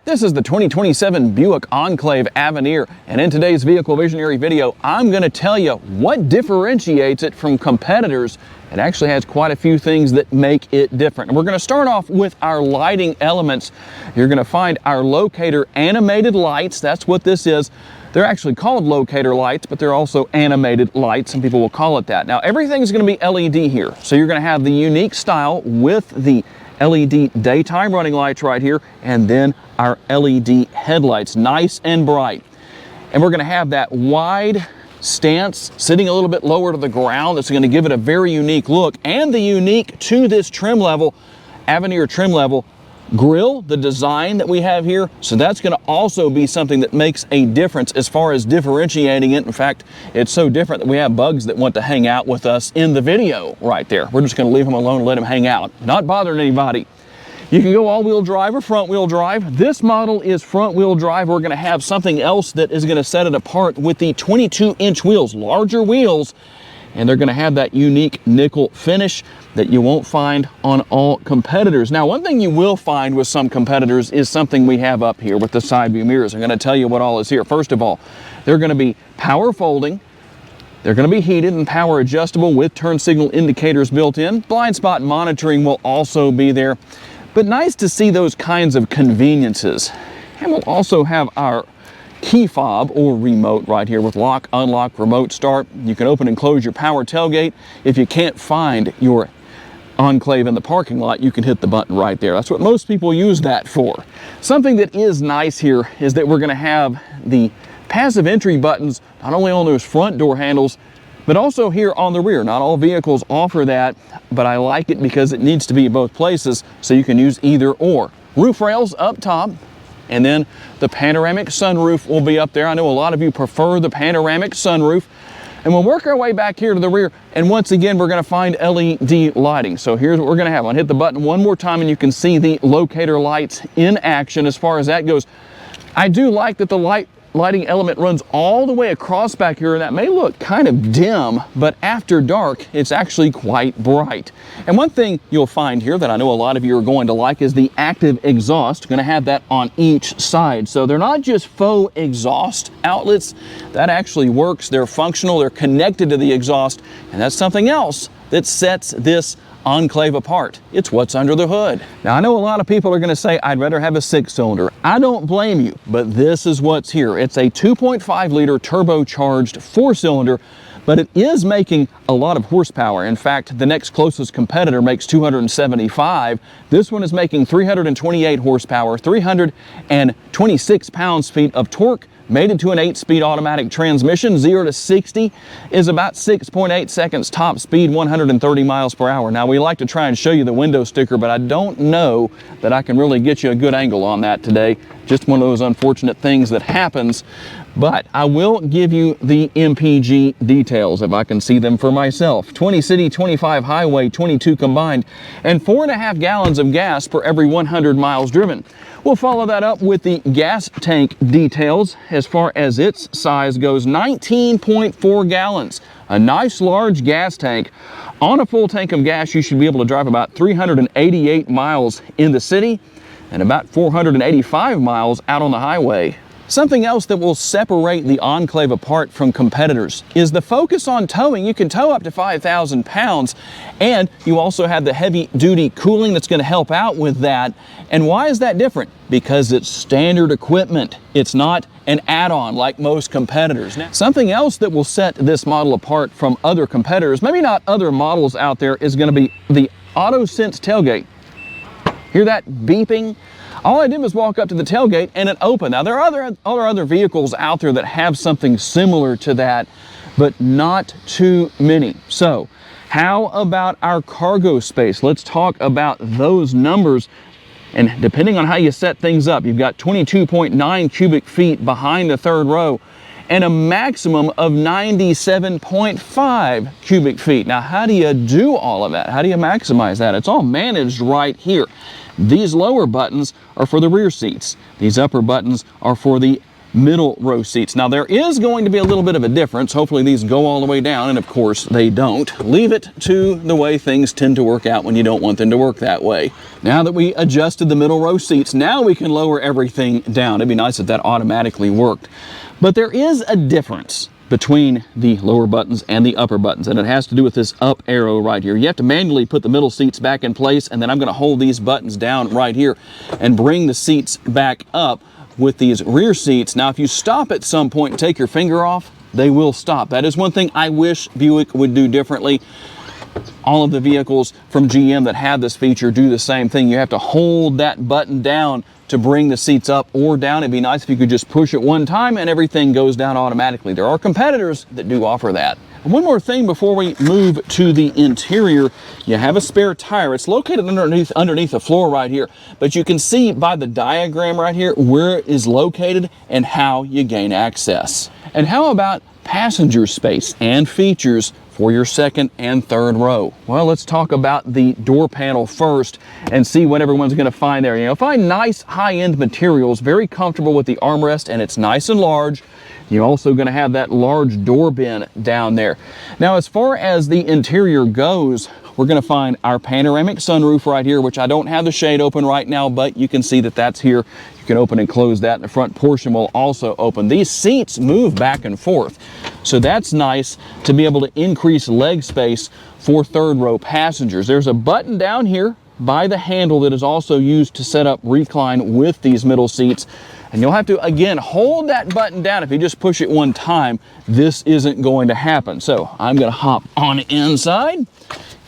This is the 2027 Buick Enclave Avenir, and in today's Vehicle Visionary video, I'm going to tell you what differentiates it from competitors. It actually has quite a few things that make it different. And we're going to start off with our lighting elements. You're going to find our locator animated lights. That's what this is. They're actually called locator lights, but they're also animated lights. Some people will call it that. Now, everything's going to be LED here. So you're going to have the unique style with the LED daytime running lights right here, and then our LED headlights, nice and bright. And we're going to have that wide stance sitting a little bit lower to the ground. That's going to give it a very unique look, and the unique to this trim level, Avenir trim level grille, the design that we have here. So that's going to also be something that makes a difference as far as differentiating it. In fact, it's so different that we have bugs that want to hang out with us in the video right there. We're just going to leave them alone and let them hang out, not bothering anybody. You can go all-wheel drive or front-wheel drive. This model is front-wheel drive. We're going to have something else that is going to set it apart with the 22-inch wheels, larger wheels, and they're going to have that unique nickel finish that you won't find on all competitors. Now, one thing you will find with some competitors is something we have up here with the side view mirrors. I'm going to tell you what all is here. First of all, they're going to be power folding. They're going to be heated and power adjustable with turn signal indicators built in. Blind spot monitoring will also be there. But nice to see those kinds of conveniences. And we'll also have our key fob or remote right here with lock, unlock, remote start. You can open and close your power tailgate. If you can't find your Enclave in the parking lot, you can hit the button right there. That's what most people use that for. Something that is nice here is that we're going to have the passive entry buttons not only on those front door handles, but also here on the rear. Not all vehicles offer that, but I like it because it needs to be both places, so you can use either or. Roof rails up top, and then the panoramic sunroof will be up there. I know a lot of you prefer the panoramic sunroof. And we'll work our way back here to the rear, and once again, we're going to find LED lighting. So here's what we're going to have. I'm going to hit the button one more time, and you can see the locator lights in action as far as that goes. I do like that the lighting element runs all the way across back here, and that may look kind of dim, but after dark, it's actually quite bright. And one thing you'll find here that I know a lot of you are going to like is the active exhaust. Going to have that on each side. So they're not just faux exhaust outlets. That actually works. They're functional. They're connected to the exhaust, and that's something else that sets this Enclave apart. It's what's under the hood. Now, I know a lot of people are going to say, I'd rather have a 6-cylinder. I don't blame you, but this is what's here. It's a 2.5 liter turbocharged 4-cylinder, but it is making a lot of horsepower. In fact, the next closest competitor makes 275. This one is making 328 horsepower, 326 pounds-feet of torque, made into an 8-speed automatic transmission. 0 to 60 is about 6.8 seconds top speed, 130 miles per hour. Now, we like to try and show you the window sticker, but I don't know that I can really get you a good angle on that today. Just one of those unfortunate things that happens. But I will give you the MPG details if I can see them for myself. 20 city, 25 highway, 22 combined, and 4.5 gallons of gas per every 100 miles driven. We'll follow that up with the gas tank details. As far as its size goes, 19.4 gallons. A nice large gas tank. On a full tank of gas, you should be able to drive about 388 miles in the city and about 485 miles out on the highway. Something else that will separate the Enclave apart from competitors is the focus on towing. You can tow up to 5,000 pounds, and you also have the heavy-duty cooling that's going to help out with that. And why is that different? Because it's standard equipment. It's not an add-on like most competitors. Now, something else that will set this model apart from other competitors, maybe not other models out there, is going to be the AutoSense tailgate. Hear that beeping? All I did was walk up to the tailgate and it opened. Now, there are other vehicles out there that have something similar to that, but not too many. So how about our cargo space? Let's talk about those numbers. And depending on how you set things up, you've got 22.9 cubic feet behind the third row and a maximum of 97.5 cubic feet. Now, how do you do all of that? How do you maximize that? It's all managed right here. These lower buttons are for the rear seats. These upper buttons are for the middle row seats. Now there is going to be a little bit of a difference. Hopefully these go all the way down, and of course they don't. Leave it to the way things tend to work out when you don't want them to work that way. Now that we adjusted the middle row seats, now we can lower everything down. It'd be nice if that automatically worked. But there is a difference between the lower buttons and the upper buttons, and it has to do with this up arrow right here. You have to manually put the middle seats back in place, and then I'm going to hold these buttons down right here and bring the seats back up with these rear seats. Now if you stop at some point and take your finger off, they will stop. That is one thing I wish Buick would do differently. All of the vehicles from GM that have this feature do the same thing. You have to hold that button down to bring the seats up or down. It'd be nice if you could just push it one time and everything goes down automatically. There are competitors that do offer that. And one more thing before we move to the interior, you have a spare tire. It's located underneath the floor right here, but you can see by the diagram right here where it is located and how you gain access. And how about passenger space and features for your second and third row? Well, let's talk about the door panel first and see what everyone's going to find there. You know, find nice high-end materials, very comfortable with the armrest, and it's nice and large. You're also going to have that large door bin down there. Now, as far as the interior goes, we're going to find our panoramic sunroof right here, which I don't have the shade open right now, but you can see that that's here. You can open and close that, and the front portion will also open. These seats move back and forth, so that's nice to be able to increase leg space for third row passengers. There's a button down here by the handle that is also used to set up recline with these middle seats. And you'll have to, again, hold that button down. If you just push it one time, this isn't going to happen. So I'm going to hop on inside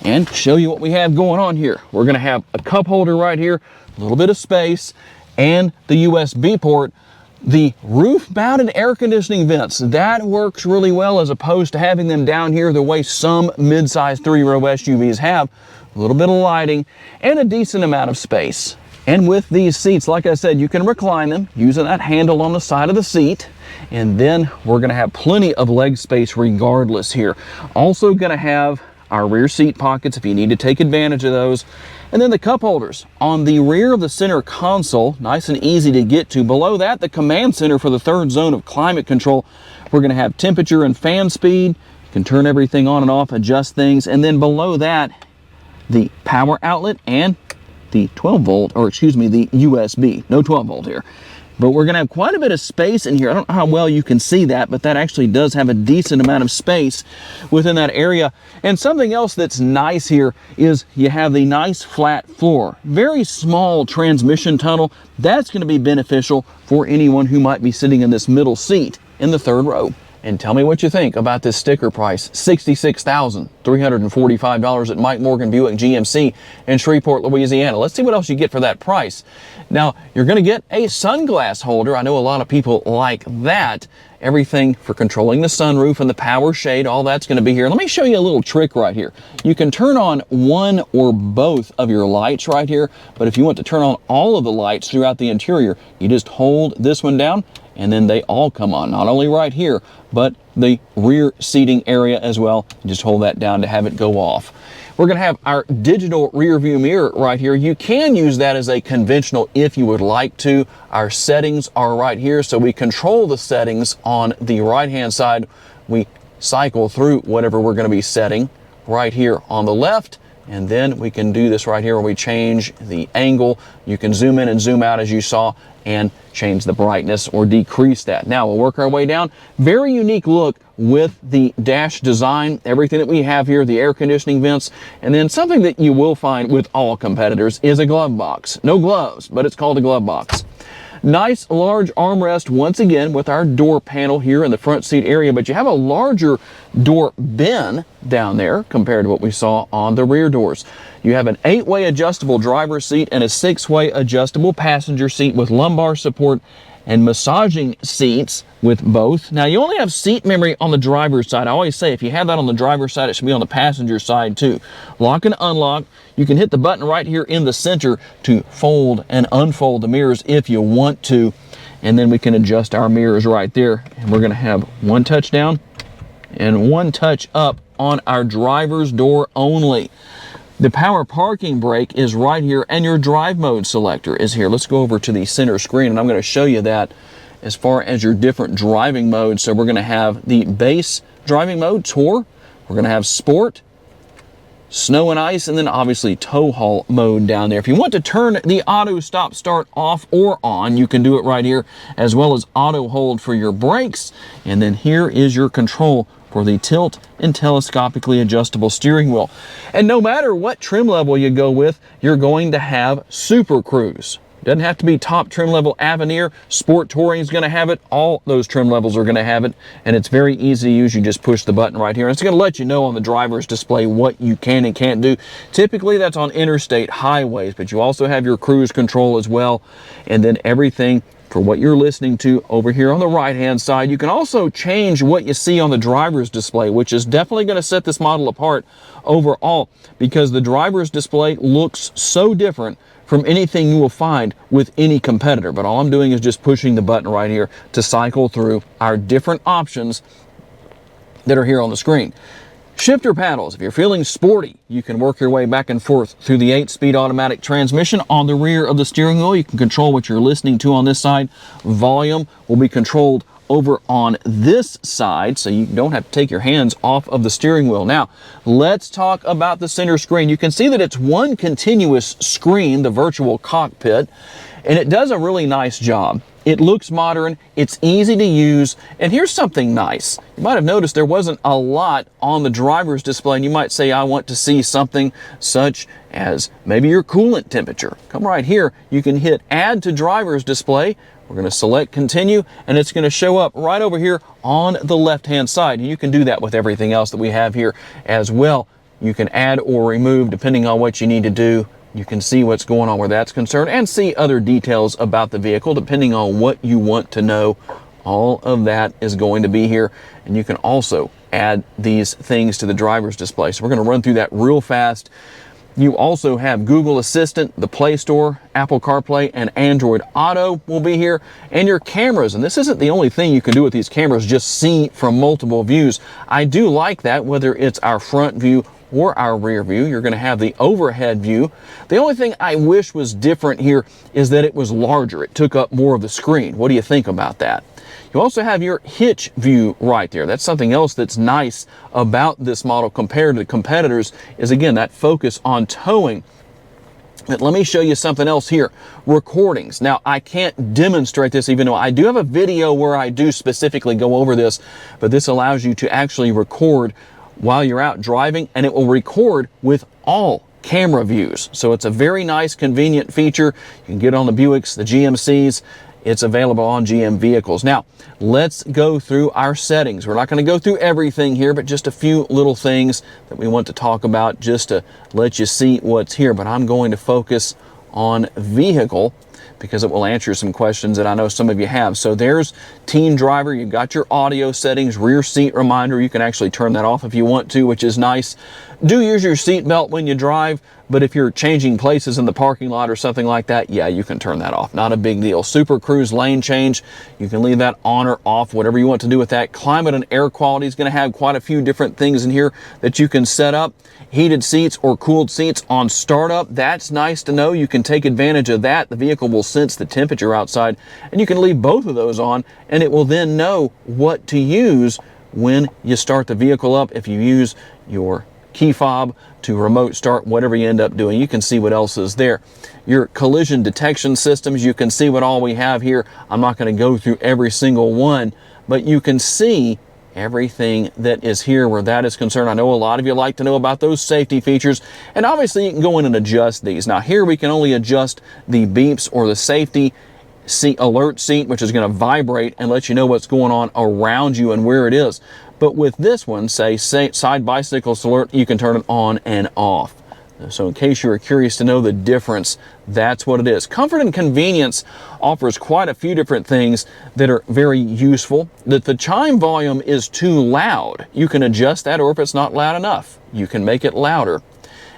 and show you what we have going on here. We're going to have a cup holder right here, a little bit of space, and the USB port. The roof-mounted air conditioning vents, that works really well as opposed to having them down here the way some mid-size three-row SUVs have. A little bit of lighting and a decent amount of space. And with these seats, like I said, you can recline them using that handle on the side of the seat. And then we're going to have plenty of leg space regardless here. Also going to have our rear seat pockets if you need to take advantage of those. And then the cup holders on the rear of the center console, nice and easy to get to. Below that, the command center for the third zone of climate control. We're going to have temperature and fan speed. You can turn everything on and off, adjust things. And then below that, the power outlet and the 12 volt, or excuse me, the USB. No 12 volt here. But we're going to have quite a bit of space in here. I don't know how well you can see that, but that actually does have a decent amount of space within that area. And something else that's nice here is you have the nice flat floor. Very small transmission tunnel. That's going to be beneficial for anyone who might be sitting in this middle seat in the third row. And tell me what you think about this sticker price, $66,345 at Mike Morgan Buick GMC in Shreveport, Louisiana. Let's see what else you get for that price. Now, you're going to get a sunglass holder. I know a lot of people like that. Everything for controlling the sunroof and the power shade, all that's going to be here. Let me show you a little trick right here. You can turn on one or both of your lights right here, but if you want to turn on all of the lights throughout the interior, you just hold this one down and then they all come on, not only right here, but the rear seating area as well. Just hold that down to have it go off. We're going to have our digital rear view mirror right here. You can use that as a conventional if you would like to. Our settings are right here, so we control the settings on the right hand side. We cycle through whatever we're going to be setting right here on the left, and then we can do this right here where we change the angle. You can zoom in and zoom out as you saw, and change the brightness or decrease that. Now we'll work our way down. Very unique look with the dash design, everything that we have here, the air conditioning vents, and then something that you will find with all competitors is a glove box. No gloves, but it's called a glove box. Nice large armrest once again with our door panel here in the front seat area, but you have a larger door bin down there compared to what we saw on the rear doors. You have an 8-way adjustable driver's seat and a 6-way adjustable passenger seat with lumbar support and massaging seats with both. Now you only have seat memory on the driver's side. I always say if you have that on the driver's side, it should be on the passenger side too. Lock and unlock. You can hit the button right here in the center to fold and unfold the mirrors if you want to. And then we can adjust our mirrors right there. And we're going to have one touch down and one touch up on our driver's door only. The power parking brake is right here, and your drive mode selector is here. Let's go over to the center screen, and I'm going to show you that as far as your different driving modes. So we're going to have the base driving mode, Tour. We're going to have Sport, Snow and Ice, and then obviously tow haul mode down there. If you want to turn the auto stop start off or on, you can do it right here, as well as auto hold for your brakes. And then here is your control for the tilt and telescopically adjustable steering wheel. And no matter what trim level you go with, you're going to have Super Cruise. Doesn't have to be top trim level Avenir. Sport Touring is going to have it. All those trim levels are going to have it, and it's very easy to use. You just push the button right here, and it's going to let you know on the driver's display what you can and can't do. Typically that's on interstate highways, but you also have your cruise control as well, and then everything for what you're listening to over here on the right hand side. You can also change what you see on the driver's display, which is definitely going to set this model apart overall, because the driver's display looks so different from anything you will find with any competitor. But all I'm doing is just pushing the button right here to cycle through our different options that are here on the screen. Shifter paddles. If you're feeling sporty, you can work your way back and forth through the 8-speed automatic transmission. On the rear of the steering wheel, you can control what you're listening to on this side. Volume will be controlled over on this side, so you don't have to take your hands off of the steering wheel. Now, let's talk about the center screen. You can see that it's one continuous screen, the virtual cockpit, and it does a really nice job. It looks modern, it's easy to use, and here's something nice. You might have noticed there wasn't a lot on the driver's display, and you might say, I want to see something such as maybe your coolant temperature. Come right here, you can hit Add to Driver's Display. We're going to select Continue, and it's going to show up right over here on the left-hand side. And you can do that with everything else that we have here as well. You can add or remove depending on what you need to do. You can see what's going on where that's concerned and see other details about the vehicle depending on what you want to know. All of that is going to be here, and you can also add these things to the driver's display. So we're going to run through that real fast. You also have Google Assistant, the Play Store, Apple CarPlay, and Android Auto will be here. And your cameras, and this isn't the only thing you can do with these cameras, just see from multiple views. I do like that, whether it's our front view or our rear view. You're going to have the overhead view. The only thing I wish was different here is that it was larger. It took up more of the screen. What do you think about that? You also have your hitch view right there. That's something else that's nice about this model compared to the competitors, is again that focus on towing. But let me show you something else here. Recordings. Now, I can't demonstrate this, even though I do have a video where I do specifically go over this, but this allows you to actually record while you're out driving, and it will record with all camera views. So it's a very nice, convenient feature. You can get on the Buicks, the GMCs. It's available on GM vehicles. Now, let's go through our settings. We're not going to go through everything here, but just a few little things that we want to talk about just to let you see what's here. But I'm going to focus on vehicle because it will answer some questions that I know some of you have. So there's Team Driver. You've got your audio settings, rear seat reminder. You can actually turn that off if you want to, which is nice. Do use your seat belt when you drive, but if you're changing places in the parking lot or something like that, yeah, you can turn that off. Not a big deal. Super Cruise lane change, you can leave that on or off, whatever you want to do with that. Climate and air quality is going to have quite a few different things in here that you can set up. Heated seats or cooled seats on startup, that's nice to know. You can take advantage of that. The vehicle will sense the temperature outside, and you can leave both of those on, and it will then know what to use when you start the vehicle up. If you use your key fob to remote start, whatever you end up doing, you can see what else is there. Your collision detection systems, you can see what all we have here. I'm not going to go through every single one, but you can see everything that is here where that is concerned. I know a lot of you like to know about those safety features, and obviously you can go in and adjust these. Now here we can only adjust the beeps or the safety seat alert seat, which is going to vibrate and let you know what's going on around you and where it is. But with this one, say side bicyclist alert, you can turn it on and off. So in case you are curious to know the difference, that's what it is. Comfort and convenience offers quite a few different things that are very useful. That the chime volume is too loud, you can adjust that, or if it's not loud enough, you can make it louder.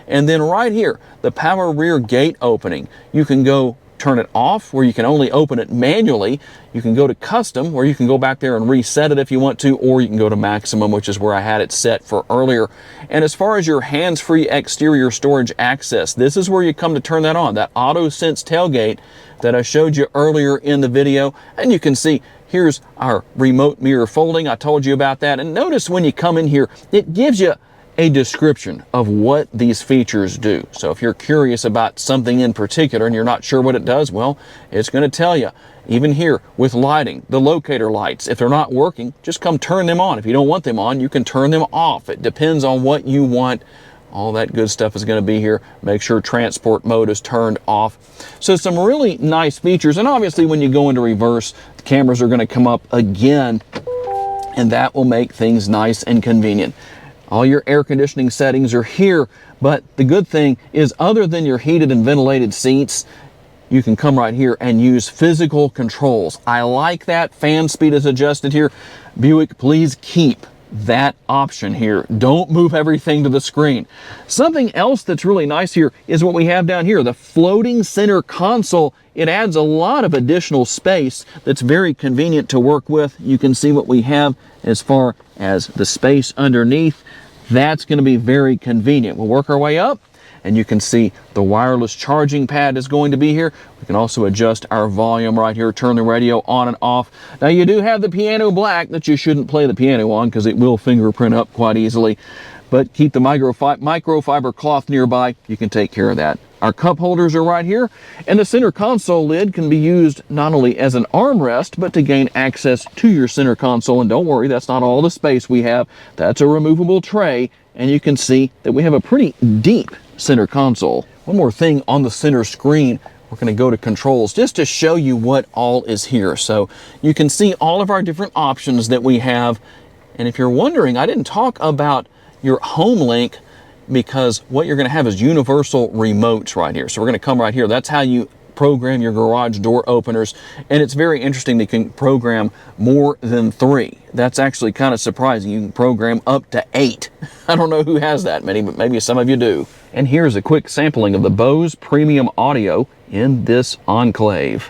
And then right here, the power rear gate opening, you can go turn it off, where you can only open it manually. You can go to custom, where you can go back there and reset it if you want to, or you can go to maximum, which is where I had it set for earlier. And as far as your hands-free exterior storage access, this is where you come to turn that on, that auto sense tailgate that I showed you earlier in the video. And you can see Here's our remote mirror folding. I told you about that. And notice when you come in here, it gives you a description of what these features do. So if you're curious about something in particular and you're not sure what it does, well, it's going to tell you. Even here with lighting, the locator lights, if they're not working, just come turn them on. If you don't want them on, you can turn them off. It depends on what you want. All that good stuff is going to be here. Make sure transport mode is turned off. So some really nice features. And obviously when you go into reverse, the cameras are going to come up again, and that will make things nice and convenient. All your air conditioning settings are here, but the good thing is, other than your heated and ventilated seats, you can come right here and use physical controls. I like that. Fan speed is adjusted here. Buick, please keep that option here. Don't move everything to the screen. Something else that's really nice here is what we have down here, the floating center console. It adds a lot of additional space that's very convenient to work with. You can see what we have as far as the space underneath. That's going to be very convenient. We'll work our way up, and you can see the wireless charging pad is going to be here. We can also adjust our volume right here, turn the radio on and off. Now you do have the piano black that you shouldn't play the piano on because it will fingerprint up quite easily. But keep the microfiber cloth nearby. You can take care of that. Our cup holders are right here, and the center console lid can be used not only as an armrest, but to gain access to your center console. And don't worry, that's not all the space we have. That's a removable tray, and you can see that we have a pretty deep center console. One more thing on the center screen, we're going to go to controls just to show you what all is here. So you can see all of our different options that we have. And if you're wondering, I didn't talk about your home link, because what you're going to have is universal remotes right here. So we're going to come right here. That's how you program your garage door openers. And it's very interesting that you can program more than 3. That's actually kind of surprising. You can program up to 8. I don't know who has that many, but maybe some of you do. And here's a quick sampling of the Bose premium audio in this Enclave.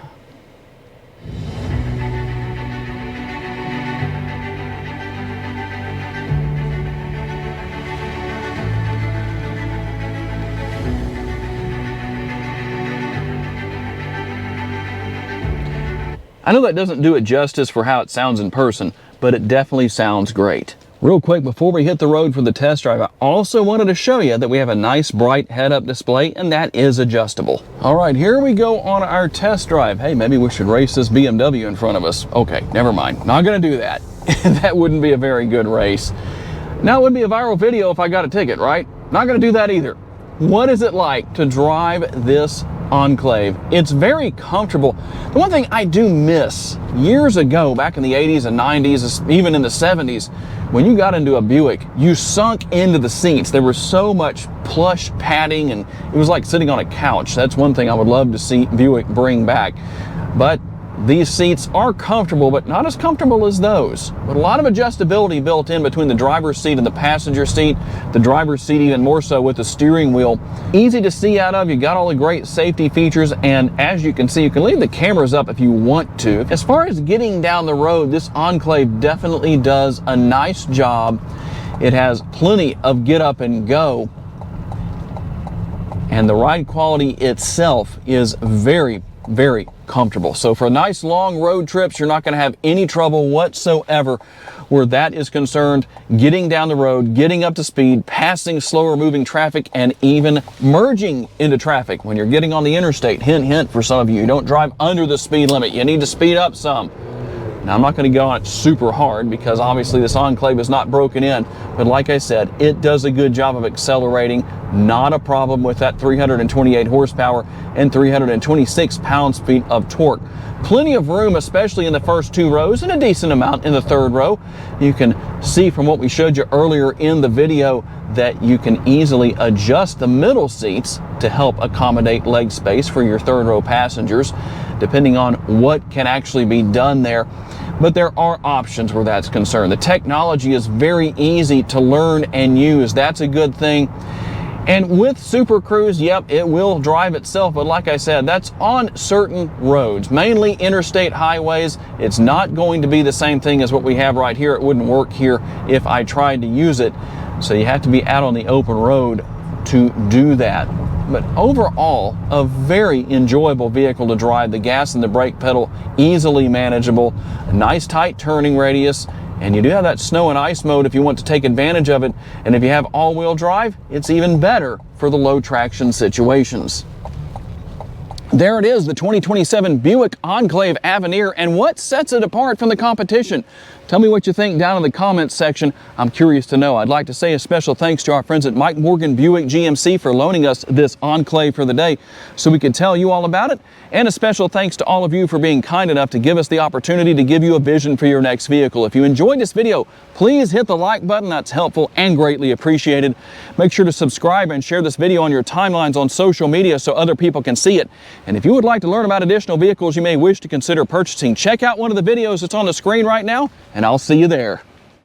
I know that doesn't do it justice for how it sounds in person, but it definitely sounds great. Real quick, before we hit the road for the test drive, I also wanted to show you that we have a nice bright head-up display, and that is adjustable. All right, here we go on our test drive. Hey, maybe we should race this BMW in front of us. Okay, never mind. Not gonna do that. That wouldn't be a very good race. Now, it would be a viral video if I got a ticket, right? Not gonna do that either. What is it like to drive this Enclave? It's very comfortable. The one thing I do miss, years ago, back in the 80s and 90s, even in the 70s, when you got into a Buick, you sunk into the seats. There was so much plush padding, and it was like sitting on a couch. That's one thing I would love to see Buick bring back. But these seats are comfortable, but not as comfortable as those. But a lot of adjustability built in between the driver's seat and the passenger seat. The driver's seat even more so with the steering wheel. Easy to see out of. You got all the great safety features, and as you can see, you can leave the cameras up if you want to. As far as getting down the road, this Enclave definitely does a nice job. It has plenty of get up and go, and the ride quality itself is very, very comfortable. So for nice long road trips, you're not going to have any trouble whatsoever where that is concerned. Getting down the road, getting up to speed, passing slower moving traffic, and even merging into traffic when you're getting on the interstate. Hint, hint for some of you, don't drive under the speed limit. You need to speed up some. Now, I'm not going to go on it super hard because obviously this Enclave is not broken in, but like I said, it does a good job of accelerating. Not a problem with that 328 horsepower and 326 pound-feet of torque. Plenty of room, especially in the first 2 rows, and a decent amount in the 3rd row. You can see from what we showed you earlier in the video that you can easily adjust the middle seats to help accommodate leg space for your 3rd row passengers, depending on what can actually be done there. But there are options where that's concerned. The technology is very easy to learn and use. That's a good thing. And with Super Cruise, yep, it will drive itself, but like I said, that's on certain roads, mainly interstate highways. It's not going to be the same thing as what we have right here. It wouldn't work here if I tried to use it. So you have to be out on the open road to do that. but overall, a very enjoyable vehicle to drive. The gas and the brake pedal easily manageable, a nice tight turning radius, and you do have that snow and ice mode if you want to take advantage of it. And if you have all-wheel drive, it's even better for the low traction situations. There it is, the 2027 Buick Enclave Avenir, and what sets it apart from the competition? Tell me what you think down in the comments section. I'm curious to know. I'd like to say a special thanks to our friends at Mike Morgan Buick GMC for loaning us this Enclave for the day so we could tell you all about it. And a special thanks to all of you for being kind enough to give us the opportunity to give you a vision for your next vehicle. If you enjoyed this video, please hit the like button. That's helpful and greatly appreciated. Make sure to subscribe and share this video on your timelines on social media so other people can see it. And if you would like to learn about additional vehicles you may wish to consider purchasing, check out one of the videos that's on the screen right now, and I'll see you there.